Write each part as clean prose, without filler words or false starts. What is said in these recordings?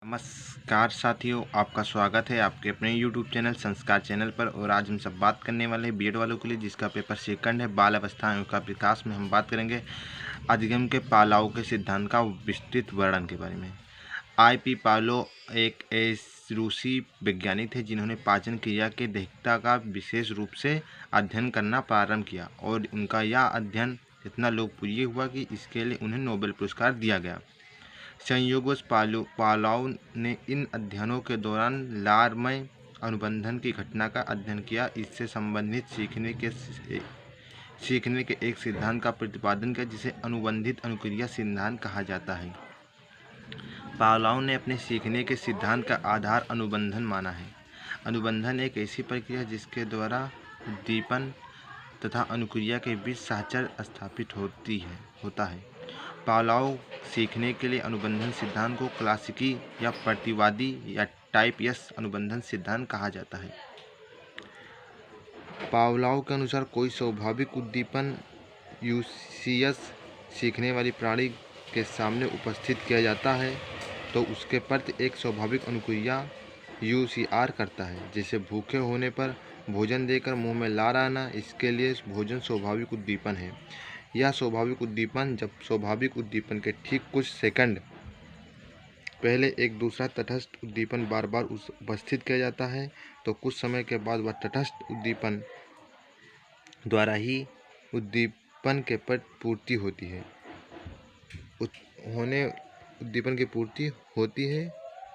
नमस्कार साथियों, आपका स्वागत है आपके अपने YouTube चैनल संस्कार चैनल पर। और आज हम सब बात करने वाले हैं बीएड वालों के लिए जिसका पेपर सेकंड है, बाल अवस्था एवं का विकास में हम बात करेंगे अधिगम के पावलाव के सिद्धांत का विस्तृत वर्णन के बारे में। I.P. पावलोव एक रूसी वैज्ञानिक थे जिन्होंने पाचन क्रिया के देहता का विशेष रूप से अध्ययन करना प्रारंभ किया और उनका यह अध्ययन इतना लोकप्रिय हुआ कि इसके लिए उन्हें नोबेल पुरस्कार दिया गया। संयोगवश पावलोव ने इन अध्ययनों के दौरान लारमय अनुबंधन की घटना का अध्ययन किया। इससे संबंधित सीखने के एक सिद्धांत का प्रतिपादन किया जिसे अनुबंधित अनुक्रिया सिद्धांत कहा जाता है। पावलोव ने अपने सीखने के सिद्धांत का आधार अनुबंधन माना है। अनुबंधन एक ऐसी प्रक्रिया जिसके द्वारा उद्दीपन तथा अनुक्रिया के बीच साहचर्य स्थापित होता है। पावलोव सीखने के लिए अनुबंधन सिद्धांत को क्लासिकी या प्रतिवादी या टाइप एस अनुबंधन सिद्धांत कहा जाता है। पावलोव के अनुसार कोई स्वाभाविक उद्दीपन यूसीएस सीखने वाली प्राणी के सामने उपस्थित किया जाता है तो उसके प्रति एक स्वाभाविक अनुक्रिया यूसीआर करता है। जैसे भूखे होने पर भोजन देकर मुंह में लार आना, इसके लिए भोजन स्वाभाविक उद्दीपन है। यह स्वाभाविक उद्दीपन जब स्वाभाविक उद्दीपन के ठीक कुछ सेकंड पहले एक दूसरा तटस्थ उद्दीपन बार बार उपस्थित किया जाता है तो कुछ समय के बाद वह तटस्थ उद्दीपन द्वारा ही उद्दीपन के पूर्ति होती है उद्दीपन की पूर्ति होती है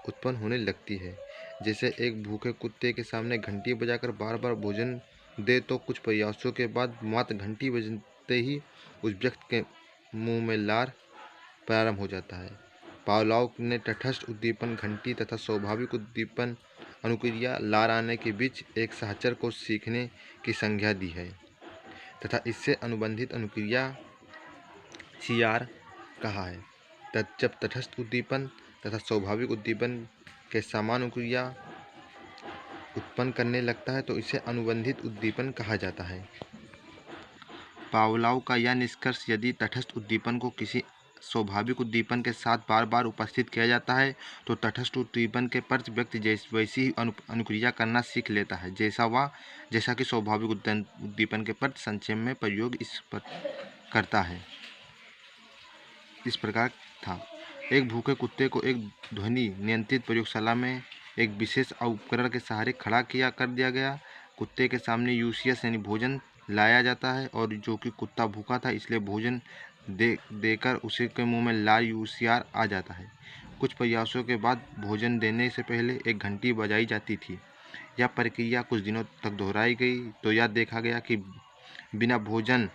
उत्पन्न होने लगती है। जैसे एक भूखे कुत्ते के सामने घंटी बजाकर बार बार भोजन दे तो कुछ प्रयासों के बाद मात्र घंटी बजते ही उस व्यक्ति के मुंह में लार प्रारंभ हो जाता है। पावलोव ने तटस्थ उद्दीपन घंटी तथा स्वाभाविक उद्दीपन अनुक्रिया लार आने के बीच एक साहचर्य को सीखने की संज्ञा दी है तथा इससे अनुबंधित अनुक्रिया सीआर कहा है। जब तटस्थ उद्दीपन तथा स्वाभाविक उद्दीपन के समान अनुक्रिया उत्पन्न करने लगता है तो इसे अनुबंधित उद्दीपन कहा जाता है। पावलोव का यह निष्कर्ष यदि तटस्थ उद्दीपन को किसी स्वाभाविक उद्दीपन के साथ बार बार उपस्थित किया जाता है तो तटस्थ उद्दीपन के प्रति व्यक्ति वैसी ही अनुक्रिया करना सीख लेता है जैसा कि स्वाभाविक उद्दीपन के प्रति संक्षेप में प्रयोग इस प्रकार था। एक भूखे कुत्ते को एक ध्वनि नियंत्रित प्रयोगशाला में एक विशेष उपकरण के सहारे खड़ा कर दिया गया। कुत्ते के सामने यूसीएस यानी भोजन लाया जाता है और जो कि कुत्ता भूखा था इसलिए भोजन देकर उसी के मुंह में लार यूसीआर आ जाता है। कुछ प्रयासों के बाद भोजन देने से पहले एक घंटी बजाई जाती थी। यह प्रक्रिया कुछ दिनों तक दोहराई गई तो यह देखा गया कि बिना भोजन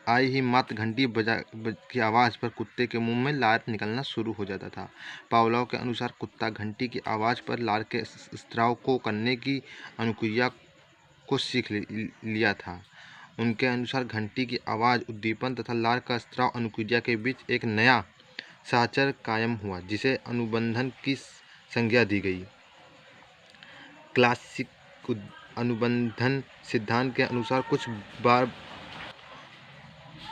आए ही मात्र घंटी की आवाज़ पर कुत्ते के मुंह में लार निकलना शुरू हो जाता था। पावलोव के अनुसार कुत्ता घंटी की आवाज़ पर लार के स्राव को करने की अनुक्रिया को सीख लिया था। उनके अनुसार घंटी की आवाज़ उद्दीपन तथा लार का स्राव अनुक्रिया के बीच एक नया साहचर्य कायम हुआ जिसे अनुबंधन की संज्ञा दी गई। क्लासिक अनुबंधन सिद्धांत के अनुसार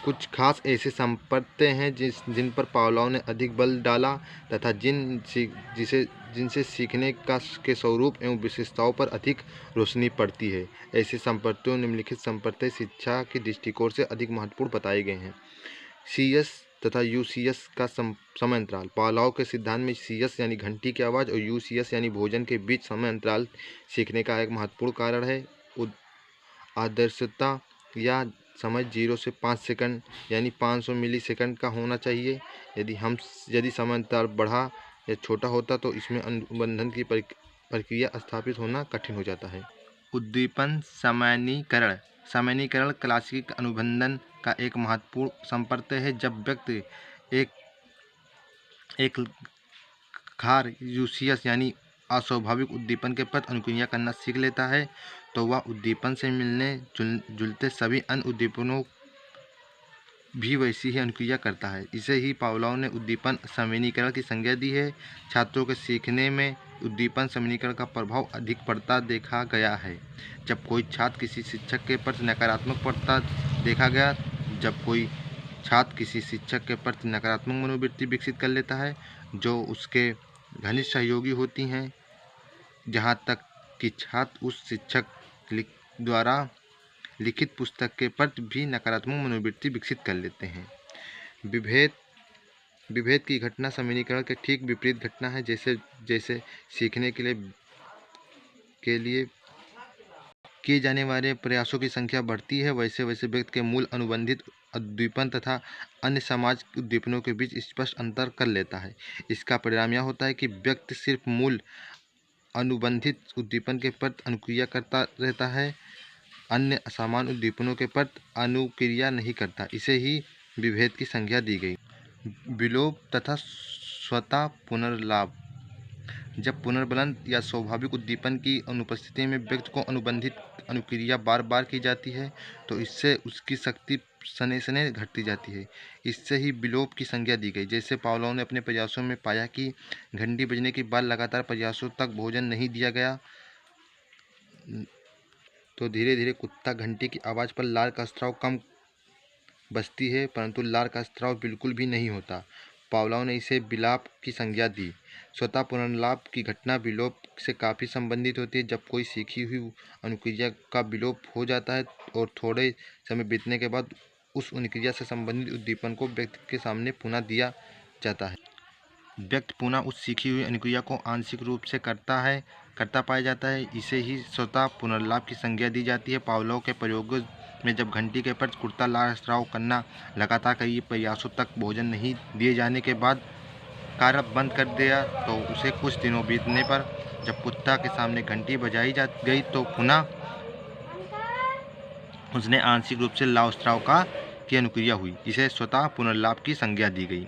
कुछ खास ऐसे संप्रत्यय हैं जिन पर पावलोव ने अधिक बल डाला तथा जिनसे सीखने के स्वरूप एवं विशेषताओं पर अधिक रोशनी पड़ती है। ऐसे संप्रत्ययों निम्नलिखित संप्रत्यय शिक्षा के दृष्टिकोण से अधिक महत्वपूर्ण बताए गए हैं। सीएस तथा यूसीएस का समय अंतराल। पावलोव के सिद्धांत में सीएस यानी घंटी की आवाज़ और यूसीएस यानी भोजन के बीच समय अंतराल सीखने का एक महत्वपूर्ण कारण है। आदर्शता या समय 0 से 5 सेकंड यानी 500 मिली सेकंड का होना चाहिए। यदि समय अंतराल बड़ा या छोटा होता तो इसमें अनुबंधन की प्रक्रिया स्थापित होना कठिन हो जाता है। उद्दीपन सामान्यीकरण क्लासिक अनुबंधन का एक महत्वपूर्ण संप्रत्यय है। जब व्यक्ति एक खार यूसीएस यानी अस्वाभाविक उद्दीपन के प्रति अनुक्रिया करना सीख लेता है तो वह उद्दीपन से मिलने जुलते सभी अन्य उद्दीपनों भी वैसी ही अनुक्रिया करता है। इसे ही पावलोव ने उद्दीपन सामान्यीकरण की संज्ञा दी है। छात्रों के सीखने में उद्दीपन सामान्यीकरण का प्रभाव अधिक पड़ता देखा गया है जब कोई छात्र किसी शिक्षक के प्रति नकारात्मक पड़ता देखा गया। जब कोई छात्र किसी शिक्षक के प्रति नकारात्मक मनोवृत्ति विकसित कर लेता है जो उसके घनिष्ठ सहयोगी होती हैं, जहाँ तक कि छात्र उस शिक्षक द्वारा लिखित पुस्तक के प्रति भी नकारात्मक मनोवृत्ति विकसित कर लेते हैं। विभेद की घटना समीकरण के ठीक विपरीत घटना है। जैसे जैसे सीखने के लिए किए जाने वाले प्रयासों की संख्या बढ़ती है, वैसे वैसे व्यक्ति के मूल अनुबंधित उद्दीपन तथा अन्य समाज उद्दीपनों के बीच स्पष्ट अंतर कर लेता है। इसका परिणाम यह होता है कि व्यक्ति सिर्फ मूल अनुबंधित उद्दीपन के प्रति अनुक्रिया करता रहता है, अन्य असामान्य उद्दीपनों के प्रति अनुक्रिया नहीं करता। इसे ही विभेद की संज्ञा दी गई। विलोप तथा स्वतः पुनर्लाभ। जब पुनर्बलन या स्वाभाविक उद्दीपन की अनुपस्थिति में व्यक्ति को अनुबंधित अनुक्रिया बार बार की जाती है तो इससे उसकी शक्ति सने सने घटती जाती है। इससे ही विलोप की संज्ञा दी गई। जैसे पावलोव ने अपने प्रयासों में पाया कि घंटी बजने के बाद लगातार प्रयासों तक भोजन नहीं दिया गया तो धीरे धीरे कुत्ता घंटी की आवाज़ पर लार का स्राव कम बजती है, परंतु लार का स्राव बिल्कुल भी नहीं होता। पावलोव ने इसे विलाप की संज्ञा दी। स्वतः पुनर्लाभ की घटना विलोप से काफ़ी संबंधित होती है। जब कोई सीखी हुई अनुक्रिया का विलोप हो जाता है और थोड़े समय बीतने के बाद उस अनुक्रिया से संबंधित उद्दीपन को व्यक्ति के सामने पुनः दिया जाता है। व्यक्ति पुनः उस सीखी हुई अनुक्रिया को आंशिक रूप से करता पाया जाता है। इसे ही स्वतः पुनर्लाभ की संज्ञा दी जाती है। पावलोव के प्रयोगों में जब घंटी के प्रति कुत्ता लार स्राव करना लगातार कई प्रयासों तक भोजन नहीं दिए जाने के बाद कार्य बंद कर दिया तो उसे कुछ दिनों बीतने पर जब कुत्ता के सामने घंटी बजाई जा गई तो पुनः उसने आंशिक रूप से लाव स्राव की अनुक्रिया हुई। इसे स्वतः पुनर्लाभ की संज्ञा दी गई।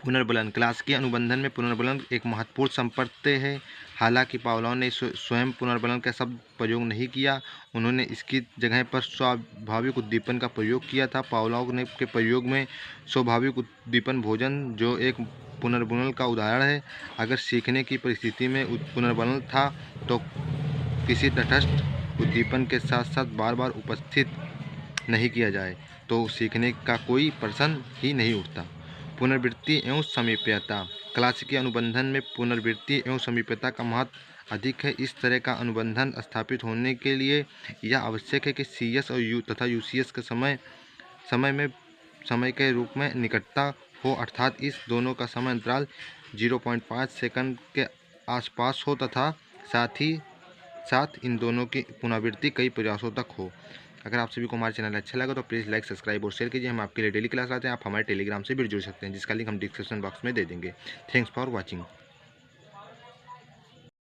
पुनर्बलन। क्लासिकी अनुबंधन में पुनर्बलन एक महत्वपूर्ण संप्रत्यय है। हालांकि पावलोव ने स्वयं पुनर्बलन का शब्द प्रयोग नहीं किया, उन्होंने इसकी जगह पर स्वाभाविक उद्दीपन का प्रयोग किया था। पावलोव के प्रयोग में स्वाभाविक उद्दीपन भोजन जो एक पुनर्बलन का उदाहरण है। अगर सीखने की परिस्थिति में पुनर्बलन था तो किसी तटस्थ उद्दीपन के साथ साथ बार बार उपस्थित नहीं किया जाए तो सीखने का कोई प्रश्न ही नहीं उठता। पुनर्वृत्ति एवं समीप्यता। क्लासिकी अनुबंधन में पुनर्वृत्ति एवं समीप्यता का महत्व अधिक है। इस तरह का अनुबंधन स्थापित होने के लिए यह आवश्यक है कि CS और तथा UCS के समय के रूप में निकटता हो, अर्थात इस दोनों का समय अंतराल 0.5 सेकंड के आसपास हो तथा साथ ही साथ इन दोनों की पुनरावृत्ति कई प्रयासों तक हो। अगर आप सभी को हमारा चैनल अच्छा लगा तो प्लीज़ लाइक, सब्सक्राइब और शेयर कीजिए। हम आपके लिए डेली क्लास लाते हैं। आप हमारे टेलीग्राम से भी जुड़ सकते हैं जिसका लिंक हम डिस्क्रिप्शन बॉक्स में दे देंगे। Thanks for watching.